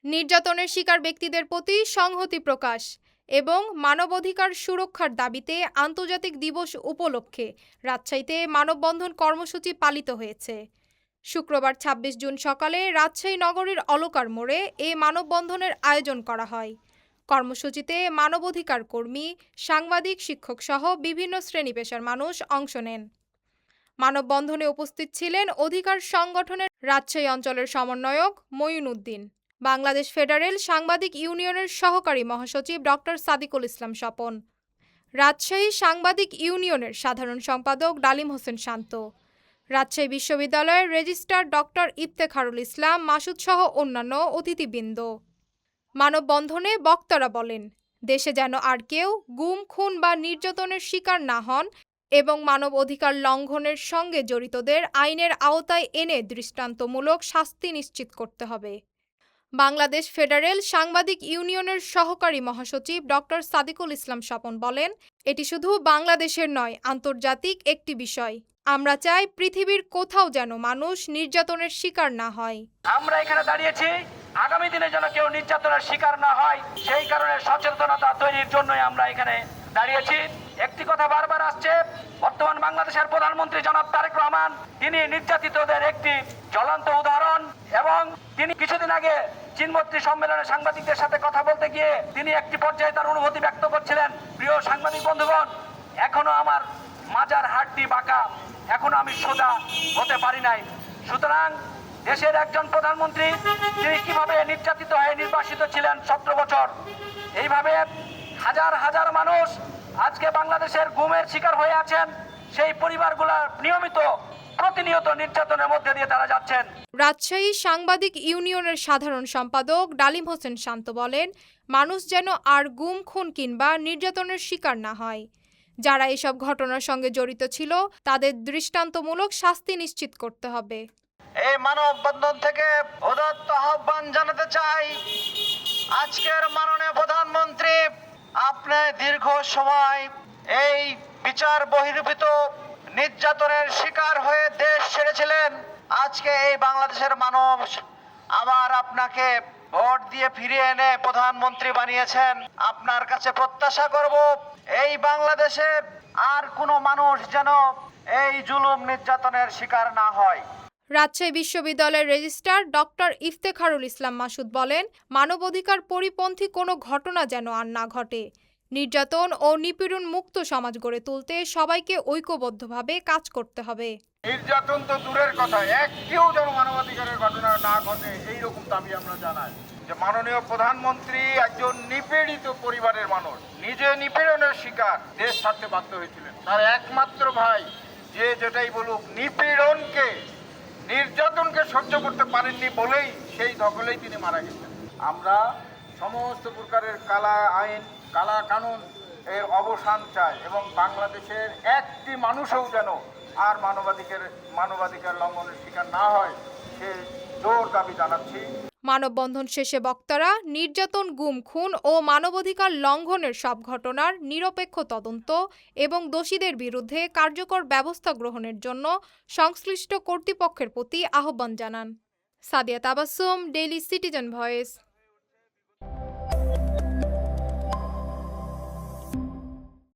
নির্যাতনের শিকার ব্যক্তিদের প্রতি সংহতি প্রকাশ এবং মানবাধিকার সুরক্ষার দাবিতে আন্তর্জাতিক দিবস উপলক্ষে রাজশাহীতে মানববন্ধন কর্মসূচি পালিত হয়েছে। শুক্রবার ২৬ জুন সকালে রাজশাহী নগরীর অলকার মোড়ে এ মানববন্ধনের আয়োজন করা হয়। কর্মসূচিতে মানবাধিকার কর্মী, সাংবাদিক, শিক্ষকসহ বিভিন্ন শ্রেণী পেশার মানুষ অংশ নেন। মানববন্ধনে উপস্থিত ছিলেন অধিকার সংগঠনের রাজশাহী অঞ্চলের সমন্বয়ক মঈন উদ্দিন, বাংলাদেশ ফেডারেল সাংবাদিক ইউনিয়নের সহকারী মহাসচিব ডক্টর সাদিকুল ইসলাম স্বপন, রাজশাহী সাংবাদিক ইউনিয়নের সাধারণ সম্পাদক ডালিম হোসেন শান্ত, রাজশাহী বিশ্ববিদ্যালয়ের রেজিস্ট্রার ডক্টর ইফতেখারুল ইসলাম মাসুদ সহ অন্যান্য অতিথিবৃন্দ। মানববন্ধনে বক্তারা বলেন, দেশে যেন আর কেউ গুম, খুন বা নির্যাতনের শিকার না হন এবং মানব অধিকার লঙ্ঘনের সঙ্গে জড়িতদের আইনের আওতায় এনে দৃষ্টান্তমূলক শাস্তি নিশ্চিত করতে হবে। বাংলাদেশ ফেডারেল সাংবাদিক ইউনিয়নের সহকারী মহাসচিব ডক্টর সাদিকুল ইসলাম স্বপন বলেন, এটি শুধু বাংলাদেশের নয়, আন্তর্জাতিক একটি বিষয়। আমরা চাই পৃথিবীর কোথাও যেন মানুষ নির্যাতনের শিকার না হয়। আমরা এখানে দাঁড়িয়েছি আগামী দিনে যেন কেউ নির্যাতনের শিকার না হয়, সেই কারণে সচেতনতা তৈরির জন্যই আমরা এখানে দাঁড়িয়েছি। একটি কথা বারবার আসছে, বর্তমান বাংলাদেশের প্রধানমন্ত্রী জনাব তারেক রহমান, তিনি নির্যাতিতদের একটি জ্বলন্ত উদাহরণ এবং তিনি কিছুদিন আগে চীনমৈত্রী সম্মেলনে সাংবাদিকদের সাথে কথা বলতে গিয়ে তিনি একটি পর্যায়ে তার অনুভূতি ব্যক্ত করছিলেন, প্রিয় সাংবাদিক বন্ধুগণ, এখনো আমার মাজার হাড়টি বাঁকা, এখনো আমি সোজা হতে পারি নাই। সুতরাং দেশের একজন প্রধানমন্ত্রী তিনি কিভাবে নির্যাতিত হয়ে নির্বাসিত ছিলেন 17 বছর, এইভাবে হাজার হাজার মানুষ আজকে বাংলাদেশের গুমের শিকার হয়ে আছেন, সেই পরিবারগুলো নিয়মিত প্রতিনিয়ত নির্যাতনের মধ্যে দিয়ে তারা যাচ্ছেন। রাজশাহী সাংবাদিক ইউনিয়নের সাধারণ সম্পাদক ডালিম হোসেন শান্ত বলেন, মানুষ যেন আর গুম, খুন কিংবা নির্যাতনের শিকার না হয়। যারা এসব ঘটনার সঙ্গে জড়িত ছিল তাদের দৃষ্টান্তমূলক শাস্তি নিশ্চিত করতে হবে। এই মানববন্ধন থেকে উদাত্ত আহ্বান জানাতে চাই, আজকের মাননীয় প্রধানমন্ত্রী আপনি দীর্ঘ সময় এই বিচার বহির্ভূত নির্যাতনের শিকার হয়ে দেশ ছেড়েছিলেন। আজকে এই বাংলাদেশের মানুষ আবার আপনাকে ভোট দিয়ে ফিরিয়ে এনে প্রধানমন্ত্রী বানিয়েছেন। আপনার কাছে প্রত্যাশা করব এই বাংলাদেশে আর কোনো মানুষ যেন এই জুলুম নির্যাতনের শিকার না হয়। রাজশাহী বিশ্ববিদ্যালয়ের রেজিস্ট্রার ডক্টর ইফতেখারুল ইসলাম মাসুদ বলেন, মানবাধিকার পরিপন্থী কোনো ঘটনা যেন আর না ঘটে। নির্যাতন ও নিপীড়ন মুক্ত সমাজ গড়ে তুলতে সবাইকে ঐক্যবদ্ধভাবে কাজ করতে হবে। নির্যাতন তো দূরের কথা, একটিও যেন মানবাধিকারের ঘটনা না ঘটে, এইরকম দাবি আমরা জানাই। যে মাননীয় প্রধানমন্ত্রী একজন নিপীড়িত পরিবারের মানুষ, নিজে নিপীড়নের শিকার, দেশ ছাড়তে বাধ্য হয়েছিলেন। তার একমাত্র ভাই যে যেটাই বলুক, নিপীড়নকে, নির্যাতনকে সহ্য করতে পারেননি বলেই সেই দখলেই তিনি মারা গেছেন। আমরা সমস্ত প্রকারের কালা আইন, কালা কানুন এর অবসান চাই এবং বাংলাদেশের একটি মানুষও যেন আর মানবাধিকার লঙ্ঘনের শিকার না হয়, সে জোর দাবি জানাচ্ছি। মানববন্ধন শেষে বক্তারা নির্যাতন, গুম, খুন ও মানবাধিকার লঙ্ঘনের সব ঘটনার নিরপেক্ষ তদন্ত এবং দোষীদের বিরুদ্ধে কার্যকর ব্যবস্থা গ্রহণের জন্য সংশ্লিষ্ট কর্তৃপক্ষের প্রতি আহ্বান জানান। Sadia Tabassum, daily citizen voice.